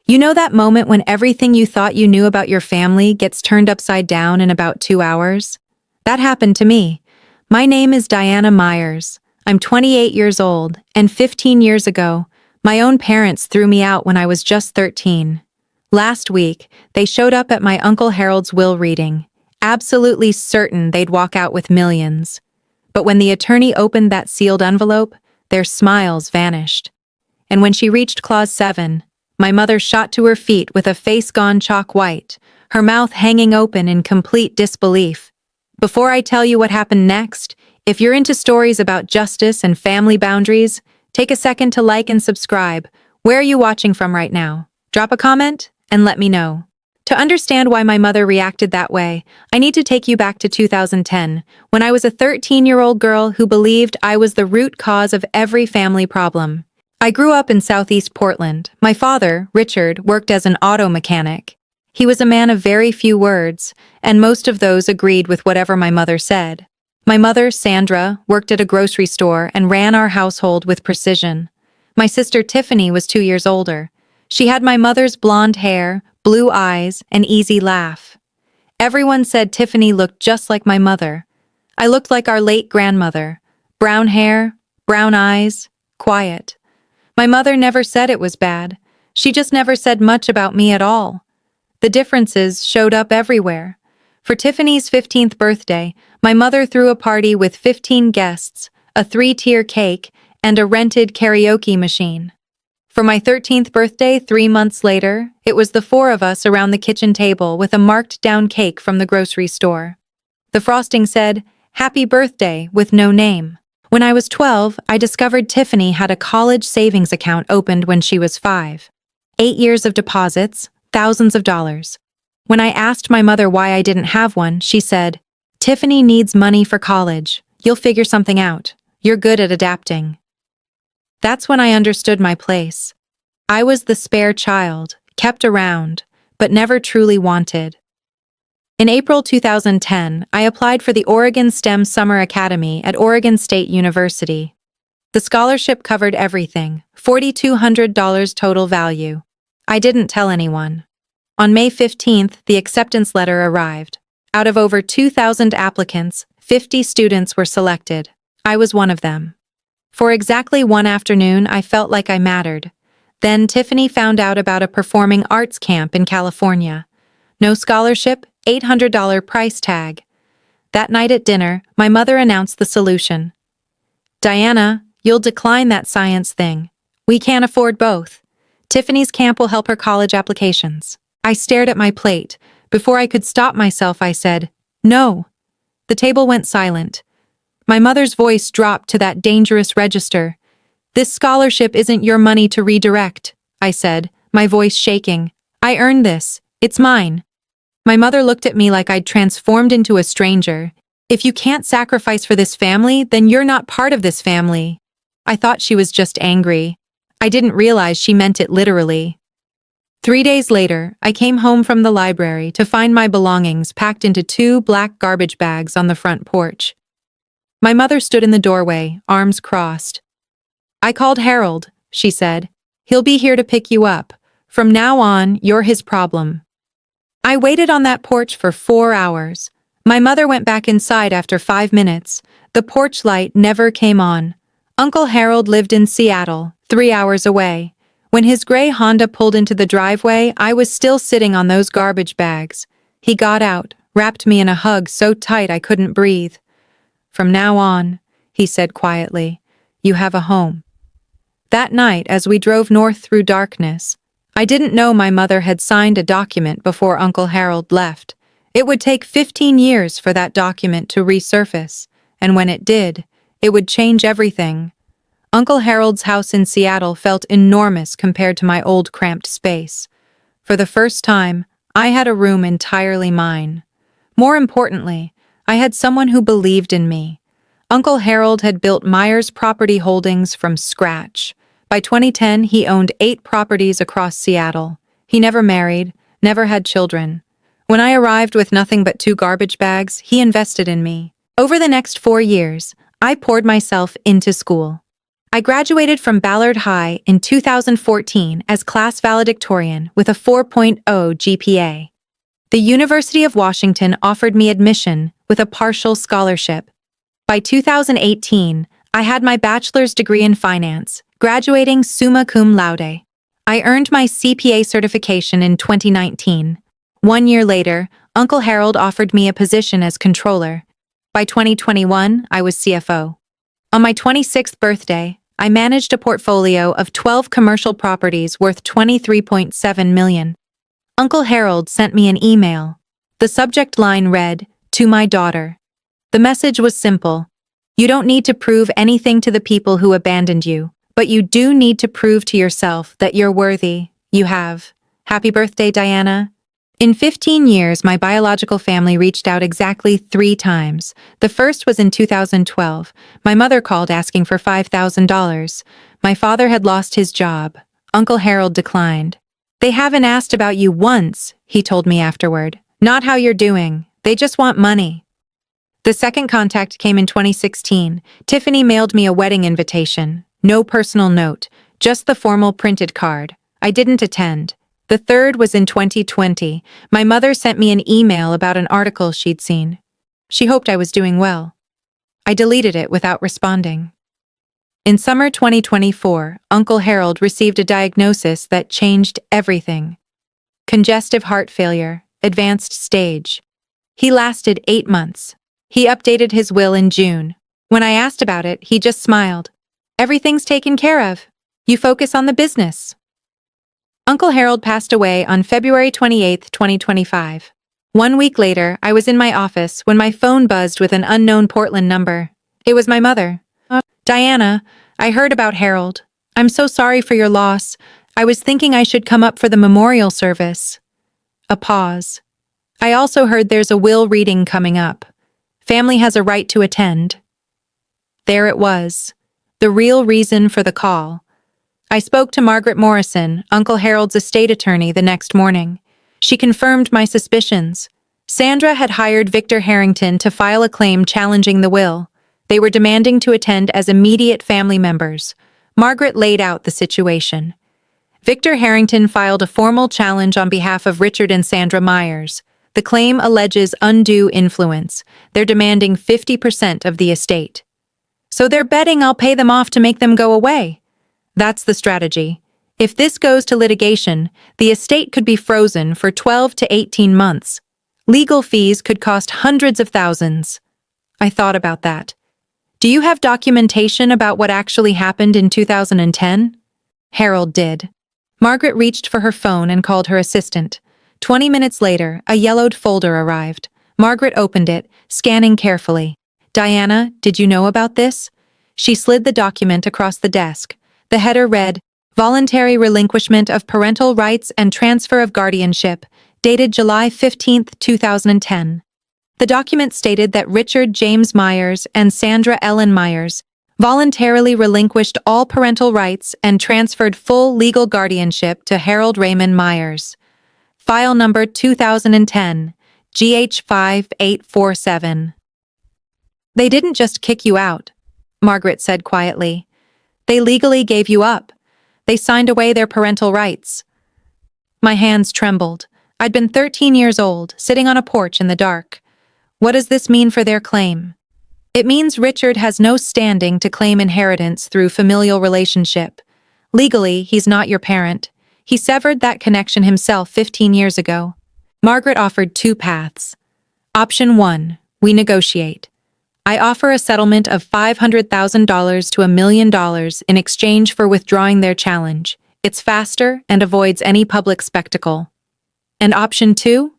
You know that moment when everything you thought you knew about your family gets turned upside down in about 2 hours? That happened to me. My name is Diana Myers. I'm 28 years old, and 15 years ago, my own parents threw me out when I was just 13. Last week, they showed up at my Uncle Harold's will reading, absolutely certain they'd walk out with millions. But when the attorney opened that sealed envelope, their smiles vanished. And when she reached clause 7, my mother shot to her feet with a face gone chalk white, her mouth hanging open in complete disbelief. Before I tell you what happened next, if you're into stories about justice and family boundaries, take a second to like and subscribe. Where are you watching from right now? Drop a comment and let me know. To understand why my mother reacted that way, I need to take you back to 2010, when I was a 13-year-old girl who believed I was the root cause of every family problem. I grew up in Southeast Portland. My father, Richard, worked as an auto mechanic. He was a man of very few words, and most of those agreed with whatever my mother said. My mother, Sandra, worked at a grocery store and ran our household with precision. My sister Tiffany was 2 years older. She had my mother's blonde hair, blue eyes, and easy laugh. Everyone said Tiffany looked just like my mother. I looked like our late grandmother. Brown hair, brown eyes, quiet. My mother never said it was bad. She just never said much about me at all. The differences showed up everywhere. For Tiffany's 15th birthday, my mother threw a party with 15 guests, a 3-tier cake, and a rented karaoke machine. For my 13th birthday, 3 months later, it was the 4 of us around the kitchen table with a marked-down cake from the grocery store. The frosting said, "Happy birthday," with no name. When I was 12, I discovered Tiffany had a college savings account opened when she was 5. 8 years of deposits, thousands of dollars. When I asked my mother why I didn't have one, she said, "Tiffany needs money for college. You'll figure something out. You're good at adapting." That's when I understood my place. I was the spare child, kept around, but never truly wanted. In April 2010, I applied for the Oregon STEM Summer Academy at Oregon State University. The scholarship covered everything, $4,200 total value. I didn't tell anyone. On May 15th, the acceptance letter arrived. Out of over 2,000 applicants, 50 students were selected. I was one of them. For exactly one afternoon, I felt like I mattered. Then Tiffany found out about a performing arts camp in California. No scholarship, $800 price tag. That night at dinner, my mother announced the solution. "Diana, you'll decline that science thing. We can't afford both. Tiffany's camp will help her college applications." I stared at my plate. Before I could stop myself, I said, "No." The table went silent. My mother's voice dropped to that dangerous register. "This scholarship isn't your money to redirect," I said, my voice shaking. "I earned this. It's mine." My mother looked at me like I'd transformed into a stranger. "If you can't sacrifice for this family, then you're not part of this family." I thought she was just angry. I didn't realize she meant it literally. 3 days later, I came home from the library to find my belongings packed into 2 black garbage bags on the front porch. My mother stood in the doorway, arms crossed. "I called Harold," she said. "He'll be here to pick you up. From now on, you're his problem." I waited on that porch for 4 hours. My mother went back inside after 5 minutes. The porch light never came on. Uncle Harold lived in Seattle, 3 hours away. When his gray Honda pulled into the driveway, I was still sitting on those garbage bags. He got out, wrapped me in a hug so tight I couldn't breathe. "From now on," he said quietly, "you have a home." That night, as we drove north through darkness, I didn't know my mother had signed a document before Uncle Harold left. It would take 15 years for that document to resurface, and when it did, it would change everything. Uncle Harold's house in Seattle felt enormous compared to my old cramped space. For the first time, I had a room entirely mine. More importantly, I had someone who believed in me. Uncle Harold had built Myers Property Holdings from scratch. By 2010, he owned 8 properties across Seattle. He never married, never had children. When I arrived with nothing but 2 garbage bags, he invested in me. Over the next 4 years, I poured myself into school. I graduated from Ballard High in 2014 as class valedictorian with a 4.0 GPA. The University of Washington offered me admission with a partial scholarship. By 2018, I had my bachelor's degree in finance, graduating summa cum laude. I earned my CPA certification in 2019. 1 year later, Uncle Harold offered me a position as controller. By 2021, I was CFO. On my 26th birthday, I managed a portfolio of 12 commercial properties worth $23.7 million. Uncle Harold sent me an email. The subject line read, "To my daughter." The message was simple. You don't need to prove anything to the people who abandoned you, but you do need to prove to yourself that you're worthy. You have. Happy birthday, Diana. In 15 years, my biological family reached out exactly 3 times. The first was in 2012. My mother called asking for $5,000. My father had lost his job. Uncle Harold declined. They haven't asked about you once, he told me afterward. Not how you're doing. They just want money. The second contact came in 2016. Tiffany mailed me a wedding invitation. No personal note, just the formal printed card. I didn't attend. The third was in 2020. My mother sent me an email about an article she'd seen. She hoped I was doing well. I deleted it without responding. In summer 2024, Uncle Harold received a diagnosis that changed everything. Congestive heart failure, advanced stage. He lasted 8 months. He updated his will in June. When I asked about it, he just smiled. Everything's taken care of. You focus on the business. Uncle Harold passed away on February 28, 2025. 1 week later, I was in my office when my phone buzzed with an unknown Portland number. It was my mother. Diana, I heard about Harold. I'm so sorry for your loss. I was thinking I should come up for the memorial service. A pause. I also heard there's a will reading coming up. Family has a right to attend. There it was. The real reason for the call. I spoke to Margaret Morrison, Uncle Harold's estate attorney, the next morning. She confirmed my suspicions. Sandra had hired Victor Harrington to file a claim challenging the will. They were demanding to attend as immediate family members. Margaret laid out the situation. Victor Harrington filed a formal challenge on behalf of Richard and Sandra Myers. The claim alleges undue influence. They're demanding 50% of the estate. So they're betting I'll pay them off to make them go away. That's the strategy. If this goes to litigation, the estate could be frozen for 12 to 18 months. Legal fees could cost hundreds of thousands. I thought about that. Do you have documentation about what actually happened in 2010? Harold did. Margaret reached for her phone and called her assistant. 20 minutes later, a yellowed folder arrived. Margaret opened it, scanning carefully. Diana, did you know about this? She slid the document across the desk. The header read, Voluntary Relinquishment of Parental Rights and Transfer of Guardianship, dated July 15, 2010. The document stated that Richard James Myers and Sandra Ellen Myers voluntarily relinquished all parental rights and transferred full legal guardianship to Harold Raymond Myers. File number 2010, GH5847. They didn't just kick you out, Margaret said quietly. They legally gave you up. They signed away their parental rights. My hands trembled. I'd been 13 years old, sitting on a porch in the dark. What does this mean for their claim? It means Richard has no standing to claim inheritance through familial relationship. Legally, he's not your parent. He severed that connection himself 15 years ago. Margaret offered 2 paths. Option 1, we negotiate. I offer a settlement of $500,000 to $1 million in exchange for withdrawing their challenge. It's faster and avoids any public spectacle. And option 2?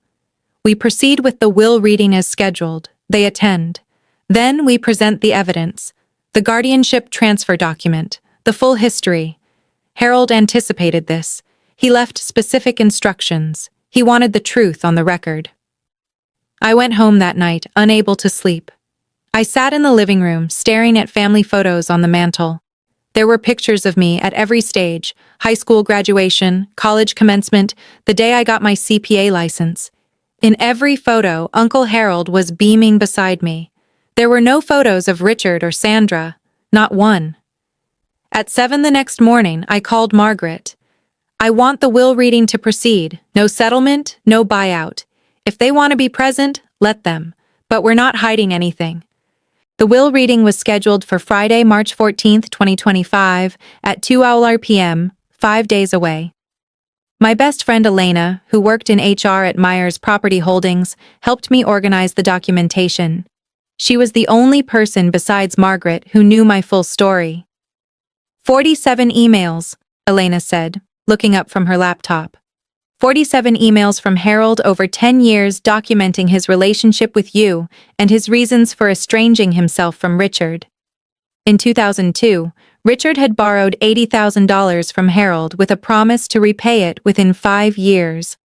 We proceed with the will reading as scheduled. They attend. Then we present the evidence, the guardianship transfer document, the full history. Harold anticipated this. He left specific instructions. He wanted the truth on the record. I went home that night, unable to sleep. I sat in the living room, staring at family photos on the mantel. There were pictures of me at every stage: high school graduation, college commencement, the day I got my CPA license. In every photo, Uncle Harold was beaming beside me. There were no photos of Richard or Sandra, not one. At 7 the next morning, I called Margaret. I want the will reading to proceed. No settlement, no buyout. If they want to be present, let them. But we're not hiding anything. The will reading was scheduled for Friday, March 14th, 2025, at 2:00 p.m., 5 days away. My best friend Elena, who worked in HR at Myers Property Holdings, helped me organize the documentation. She was the only person besides Margaret who knew my full story. 47 emails, Elena said, looking up from her laptop. 47 emails from Harold over 10 years documenting his relationship with you and his reasons for estranging himself from Richard. In 2002, Richard had borrowed $80,000 from Harold with a promise to repay it within 5 years.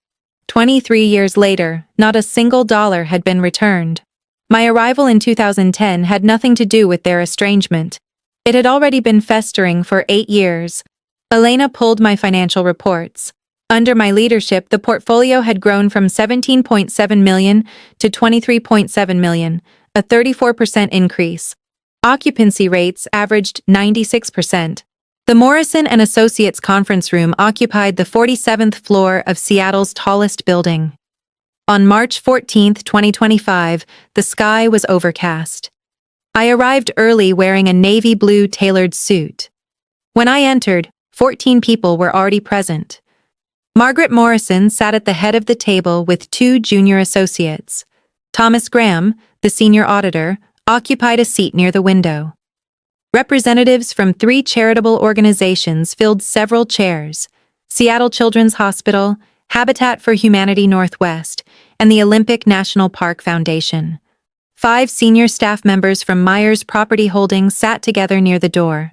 23 years later, not a single dollar had been returned. My arrival in 2010 had nothing to do with their estrangement. It had already been festering for 8 years. Elena pulled my financial reports. Under my leadership, the portfolio had grown from $17.7 million to $23.7 million, a 34% increase. Occupancy rates averaged 96%. The Morrison and Associates conference room occupied the 47th floor of Seattle's tallest building. On March 14, 2025, the sky was overcast. I arrived early wearing a navy blue tailored suit. When I entered, 14 people were already present. Margaret Morrison sat at the head of the table with 2 junior associates. Thomas Graham, the senior auditor, occupied a seat near the window. Representatives from 3 charitable organizations filled several chairs: Seattle Children's Hospital, Habitat for Humanity Northwest, and the Olympic National Park Foundation. 5 senior staff members from Myers Property Holdings sat together near the door.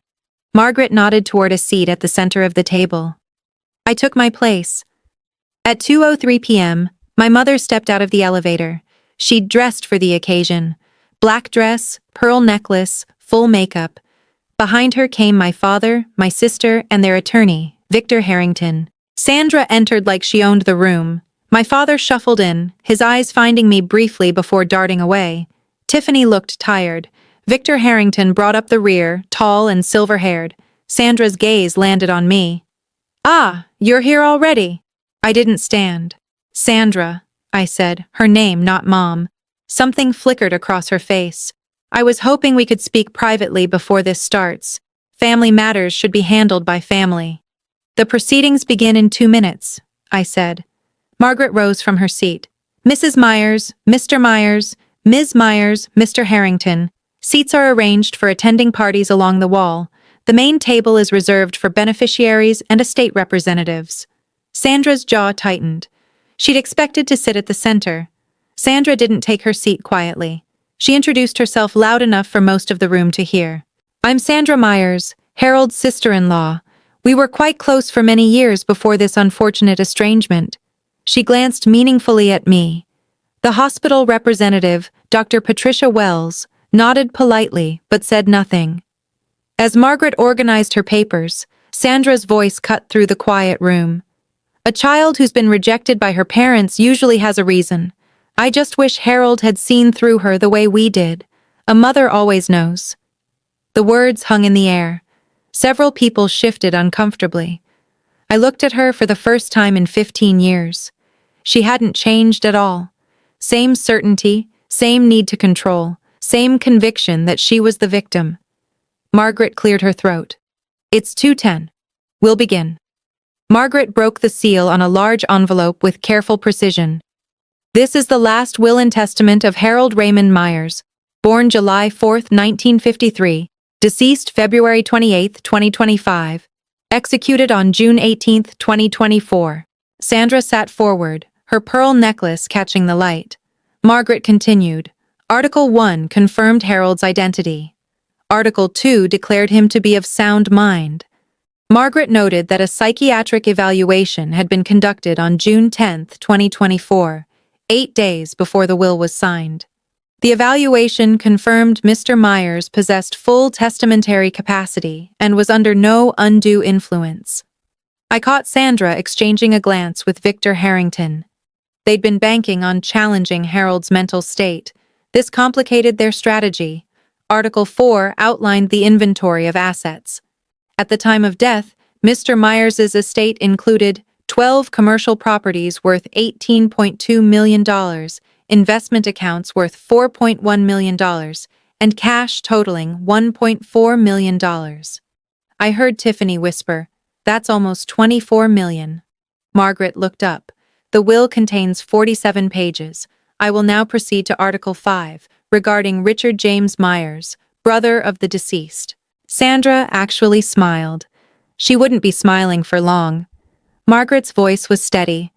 Margaret nodded toward a seat at the center of the table. I took my place. At 2:03 p.m., my mother stepped out of the elevator. She'd dressed for the occasion. Black dress, pearl necklace, full makeup. Behind her came my father, my sister, and their attorney, Victor Harrington. Sandra entered like she owned the room. My father shuffled in, his eyes finding me briefly before darting away. Tiffany looked tired. Victor Harrington brought up the rear, tall and silver-haired. Sandra's gaze landed on me. "Ah, you're here already." I didn't stand. "Sandra," I said, her name, not Mom. Something flickered across her face. "I was hoping we could speak privately before this starts. Family matters should be handled by family." "The proceedings begin in 2 minutes," I said. Margaret rose from her seat. "Mrs. Myers, Mr. Myers, Ms. Myers, Mr. Harrington. Seats are arranged for attending parties along the wall. The main table is reserved for beneficiaries and estate representatives." Sandra's jaw tightened. She'd expected to sit at the center. Sandra didn't take her seat quietly. She introduced herself loud enough for most of the room to hear. "I'm Sandra Myers, Harold's sister-in-law. We were quite close for many years before this unfortunate estrangement." She glanced meaningfully at me. The hospital representative, Dr. Patricia Wells, nodded politely but said nothing. As Margaret organized her papers, Sandra's voice cut through the quiet room. "A child who's been rejected by her parents usually has a reason. I just wish Harold had seen through her the way we did. A mother always knows." The words hung in the air. Several people shifted uncomfortably. I looked at her for the first time in 15 years. She hadn't changed at all. Same certainty, same need to control, same conviction that she was the victim. Margaret cleared her throat. "It's 2:10. We'll begin." Margaret broke the seal on a large envelope with careful precision. "This is the last will and testament of Harold Raymond Myers, born July 4, 1953, deceased February 28, 2025, executed on June 18, 2024. Sandra sat forward, her pearl necklace catching the light. Margaret continued. Article 1 confirmed Harold's identity. Article 2 declared him to be of sound mind. Margaret noted that a psychiatric evaluation had been conducted on June 10, 2024, 8 days before the will was signed. The evaluation confirmed Mr. Myers possessed full testamentary capacity and was under no undue influence. I caught Sandra exchanging a glance with Victor Harrington. They'd been banking on challenging Harold's mental state. This complicated their strategy. Article 4 outlined the inventory of assets. At the time of death, Mr. Myers's estate included 12 commercial properties worth $18.2 million, investment accounts worth $4.1 million, and cash totaling $1.4 million. I heard Tiffany whisper, "That's almost $24 million." Margaret looked up. The will contains 47 pages. I will now proceed to Article 5, regarding Richard James Myers, brother of the deceased. Sandra actually smiled. She wouldn't be smiling for long. Margaret's voice was steady.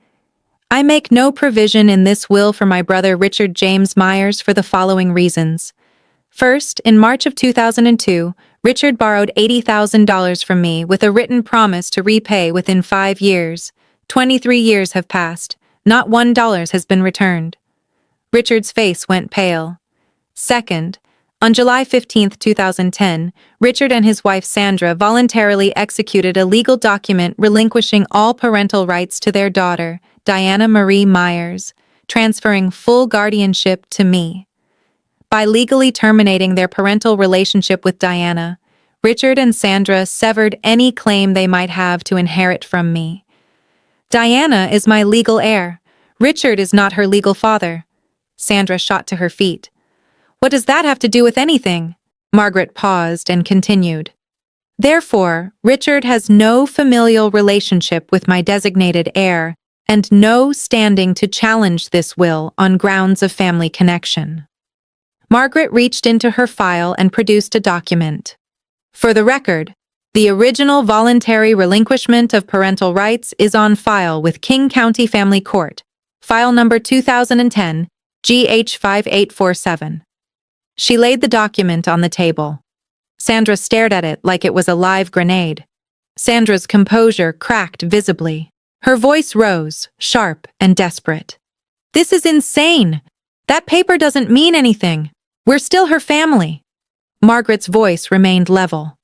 "I make no provision in this will for my brother Richard James Myers for the following reasons. First, in March of 2002, Richard borrowed $80,000 from me with a written promise to repay within 5 years. 23 years have passed. Not $1 has been returned." Richard's face went pale. Second, on July 15, 2010, Richard and his wife Sandra voluntarily executed a legal document relinquishing all parental rights to their daughter, Diana Marie Myers, transferring full guardianship to me. By legally terminating their parental relationship with Diana, Richard and Sandra severed any claim they might have to inherit from me. Diana is my legal heir. Richard is not her legal father. Sandra shot to her feet. "What does that have to do with anything?" Margaret paused and continued. "Therefore, Richard has no familial relationship with my designated heir and no standing to challenge this will on grounds of family connection." Margaret reached into her file and produced a document. "For the record, the original voluntary relinquishment of parental rights is on file with King County Family Court, file number 2010, GH 5847. She laid the document on the table. Sandra stared at it like it was a live grenade. Sandra's composure cracked visibly. Her voice rose, sharp and desperate. "This is insane! That paper doesn't mean anything. We're still her family." Margaret's voice remained level.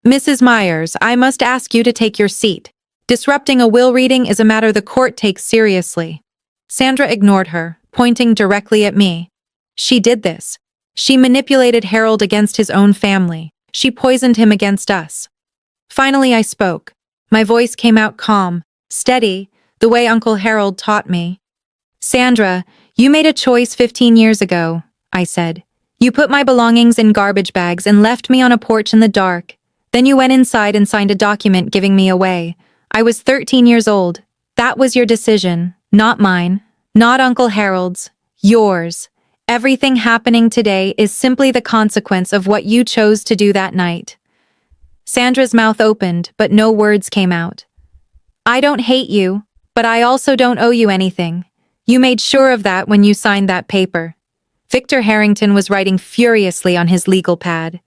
"Mrs. Myers, I must ask you to take your seat. Disrupting a will reading is a matter the court takes seriously." Sandra ignored her, pointing directly at me. "She did this. She manipulated Harold against his own family. She poisoned him against us." Finally I spoke. My voice came out calm, steady, the way Uncle Harold taught me. "Sandra, you made a choice 15 years ago," I said. "You put my belongings in garbage bags and left me on a porch in the dark. Then you went inside and signed a document giving me away. I was 13 years old. That was your decision, not mine, not Uncle Harold's, yours. Everything happening today is simply the consequence of what you chose to do that night." Sandra's mouth opened, but no words came out. "I don't hate you, but I also don't owe you anything. You made sure of that when you signed that paper." Victor Harrington was writing furiously on his legal pad.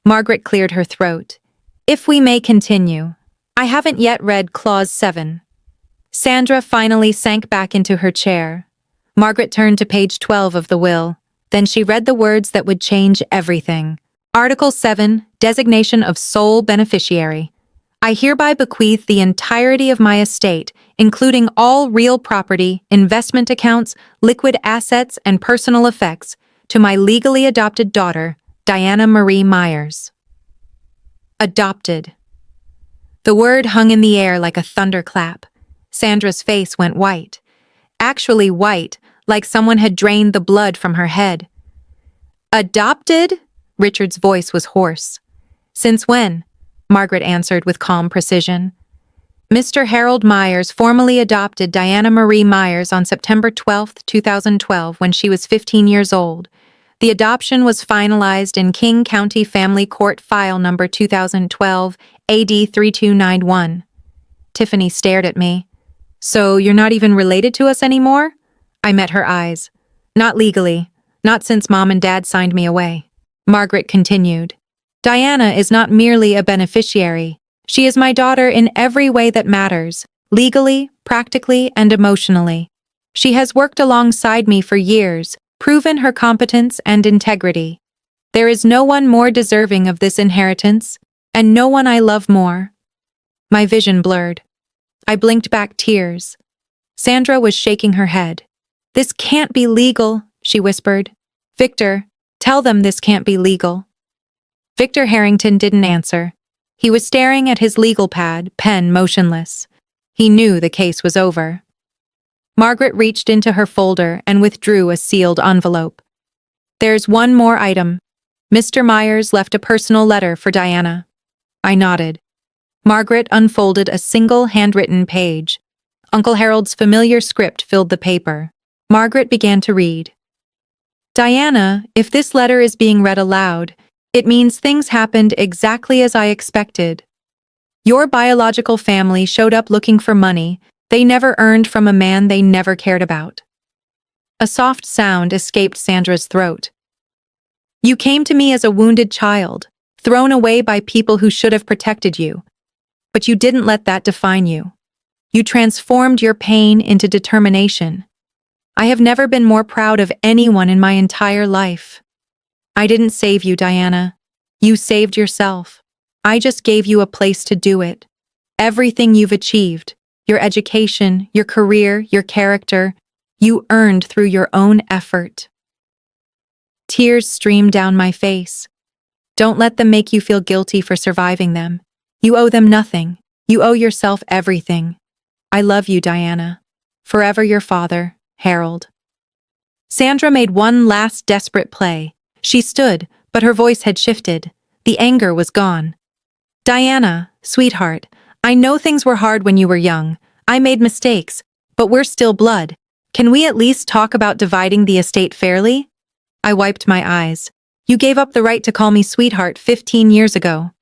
Margaret cleared her throat. "If we may continue. I haven't yet read Clause 7. Sandra finally sank back into her chair. Margaret turned to page 12 of the will. Then she read the words that would change everything. Article 7, Designation of Sole Beneficiary. "I hereby bequeath the entirety of my estate, including all real property, investment accounts, liquid assets, and personal effects, to my legally adopted daughter, Diana Marie Myers." Adopted. The word hung in the air like a thunderclap. Sandra's face went white. Actually white, like someone had drained the blood from her head. "Adopted?" Richard's voice was hoarse. "Since when?" Margaret answered with calm precision. "Mr. Harold Myers formally adopted Diana Marie Myers on September 12, 2012, when she was 15 years old. The adoption was finalized in King County Family Court File Number 2012, AD 3291. Tiffany stared at me. "So you're not even related to us anymore?" I met her eyes. "Not legally. Not since Mom and Dad signed me away." Margaret continued. "Diana is not merely a beneficiary. She is my daughter in every way that matters, legally, practically, and emotionally. She has worked alongside me for years, proven her competence and integrity. There is no one more deserving of this inheritance, and no one I love more." My vision blurred. I blinked back tears. Sandra was shaking her head. "This can't be legal," she whispered. "Victor, tell them this can't be legal." Victor Harrington didn't answer. He was staring at his legal pad, pen motionless. He knew the case was over. Margaret reached into her folder and withdrew a sealed envelope. "There's one more item. Mr. Myers left a personal letter for Diana." I nodded. Margaret unfolded a single handwritten page. Uncle Harold's familiar script filled the paper. Margaret began to read. "Diana, if this letter is being read aloud, it means things happened exactly as I expected. Your biological family showed up looking for money they never earned from a man they never cared about." A soft sound escaped Sandra's throat. "You came to me as a wounded child, thrown away by people who should have protected you. But you didn't let that define you. You transformed your pain into determination. I have never been more proud of anyone in my entire life. I didn't save you, Diana. You saved yourself. I just gave you a place to do it. Everything you've achieved, your education, your career, your character, you earned through your own effort." Tears streamed down my face. "Don't let them make you feel guilty for surviving them. You owe them nothing. You owe yourself everything. I love you, Diana. Forever your father, Harold." Sandra made one last desperate play. She stood, but her voice had shifted. The anger was gone. "Diana, sweetheart, I know things were hard when you were young. I made mistakes, but we're still blood. Can we at least talk about dividing the estate fairly?" I wiped my eyes. "You gave up the right to call me sweetheart 15 years ago."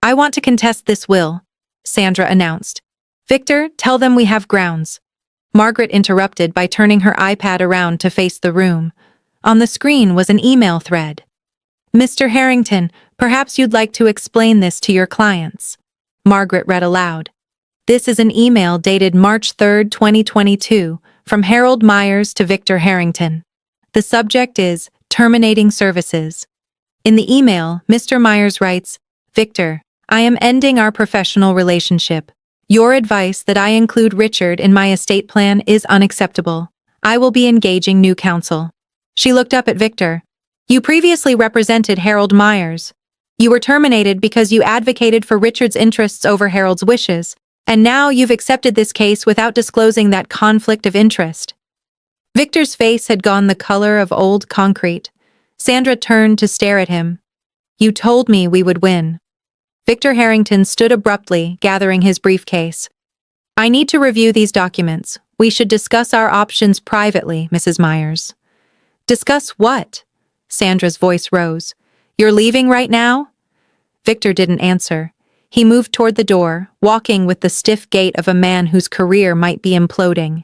"I want to contest this will," Sandra announced. "Victor, tell them we have grounds." Margaret interrupted by turning her iPad around to face the room. On the screen was an email thread. "Mr. Harrington, perhaps you'd like to explain this to your clients." Margaret read aloud. "This is an email dated March 3, 2022, from Harold Myers to Victor Harrington. The subject is terminating services. In the email, Mr. Myers writes, 'Victor, I am ending our professional relationship. Your advice that I include Richard in my estate plan is unacceptable. I will be engaging new counsel.'" She looked up at Victor. "You previously represented Harold Myers. You were terminated because you advocated for Richard's interests over Harold's wishes, and now you've accepted this case without disclosing that conflict of interest." Victor's face had gone the color of old concrete. Sandra turned to stare at him. "You told me we would win." Victor Harrington stood abruptly, gathering his briefcase. "I need to review these documents. We should discuss our options privately, Mrs. Myers." "Discuss what?" Sandra's voice rose. "You're leaving right now?" Victor didn't answer. He moved toward the door, walking with the stiff gait of a man whose career might be imploding.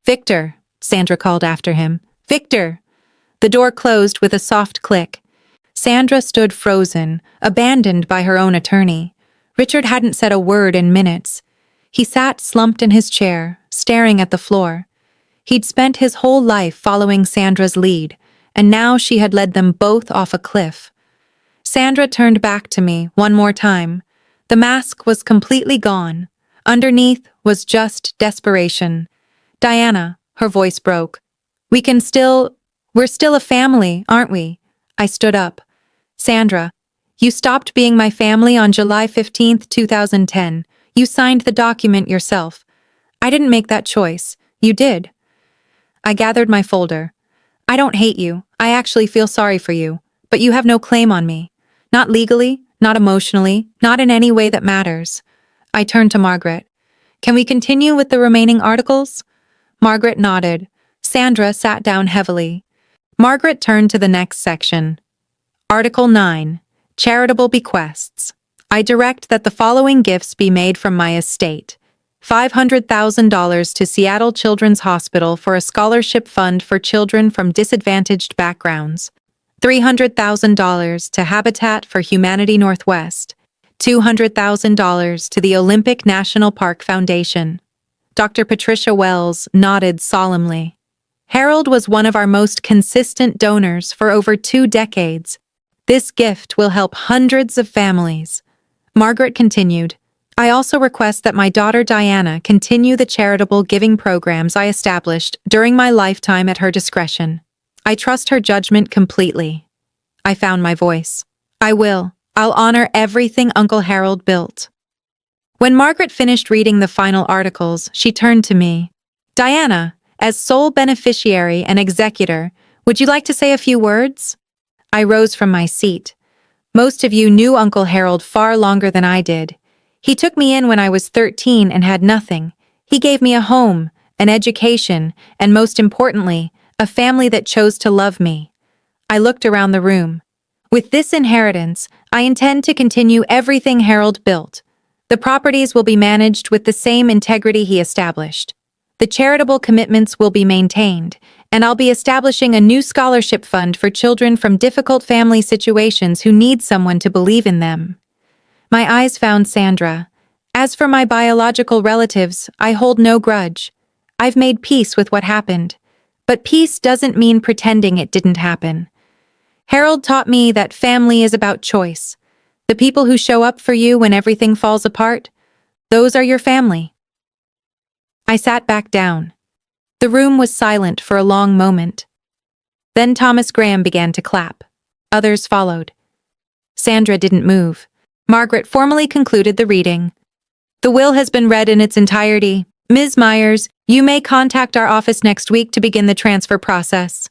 "Victor," Sandra called after him. "Victor!" The door closed with a soft click. Sandra stood frozen, abandoned by her own attorney. Richard hadn't said a word in minutes. He sat slumped in his chair, staring at the floor. He'd spent his whole life following Sandra's lead, and now she had led them both off a cliff. Sandra turned back to me one more time. The mask was completely gone. Underneath was just desperation. "Diana," her voice broke. We're still a family, aren't we?" I stood up. "Sandra, you stopped being my family on July 15th, 2010. You signed the document yourself. I didn't make that choice. You did." I gathered my folder. "I don't hate you. I actually feel sorry for you. But you have no claim on me. Not legally, not emotionally, not in any way that matters." I turned to Margaret. "Can we continue with the remaining articles?" Margaret nodded. Sandra sat down heavily. Margaret turned to the next section. Article 9. Charitable Bequests. I direct that the following gifts be made from my estate. $500,000 to Seattle Children's Hospital for a scholarship fund for children from disadvantaged backgrounds. $300,000 to Habitat for Humanity Northwest. $200,000 to the Olympic National Park Foundation. Dr. Patricia Wells nodded solemnly. Harold was one of our most consistent donors for over 2 decades. This gift will help hundreds of families. Margaret continued, I also request that my daughter Diana continue the charitable giving programs I established during my lifetime at her discretion. I trust her judgment completely. I found my voice. I will. I'll honor everything Uncle Harold built. When Margaret finished reading the final articles, she turned to me. Diana, as sole beneficiary and executor, would you like to say a few words? I rose from my seat. Most of you knew Uncle Harold far longer than I did. He took me in when I was 13 and had nothing. He gave me a home, an education, and most importantly, a family that chose to love me. I looked around the room. With this inheritance, I intend to continue everything Harold built. The properties will be managed with the same integrity he established. The charitable commitments will be maintained, and I'll be establishing a new scholarship fund for children from difficult family situations who need someone to believe in them. My eyes found Sandra. As for my biological relatives, I hold no grudge. I've made peace with what happened. But peace doesn't mean pretending it didn't happen. Harold taught me that family is about choice. The people who show up for you when everything falls apart, those are your family. I sat back down. The room was silent for a long moment. Then Thomas Graham began to clap. Others followed. Sandra didn't move. Margaret formally concluded the reading. The will has been read in its entirety. Ms. Myers, you may contact our office next week to begin the transfer process.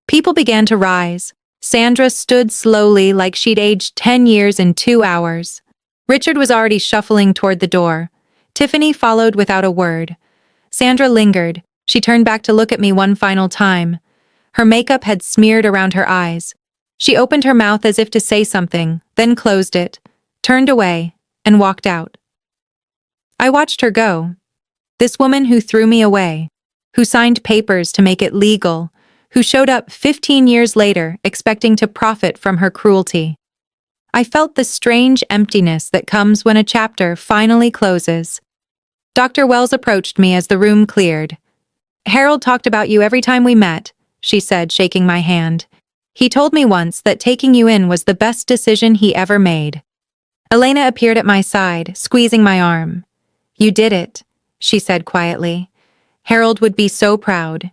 People began to rise. Sandra stood slowly like she'd aged 10 years in 2 hours. Richard was already shuffling toward the door. Tiffany followed without a word. Sandra lingered. She turned back to look at me one final time. Her makeup had smeared around her eyes. She opened her mouth as if to say something, then closed it, turned away, and walked out. I watched her go. This woman who threw me away, who signed papers to make it legal, who showed up 15 years later expecting to profit from her cruelty. I felt the strange emptiness that comes when a chapter finally closes. Dr. Wells approached me as the room cleared. Harold talked about you every time we met, she said, shaking my hand. He told me once that taking you in was the best decision he ever made. Elena appeared at my side, squeezing my arm. You did it, she said quietly. Harold would be so proud.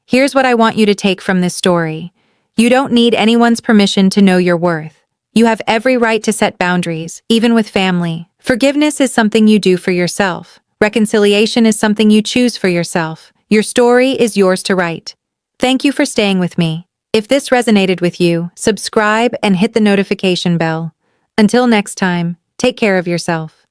Here's what I want you to take from this story. You don't need anyone's permission to know your worth. You have every right to set boundaries, even with family. Forgiveness is something you do for yourself. Reconciliation is something you choose for yourself. Your story is yours to write. Thank you for staying with me. If this resonated with you, subscribe and hit the notification bell. Until next time, take care of yourself.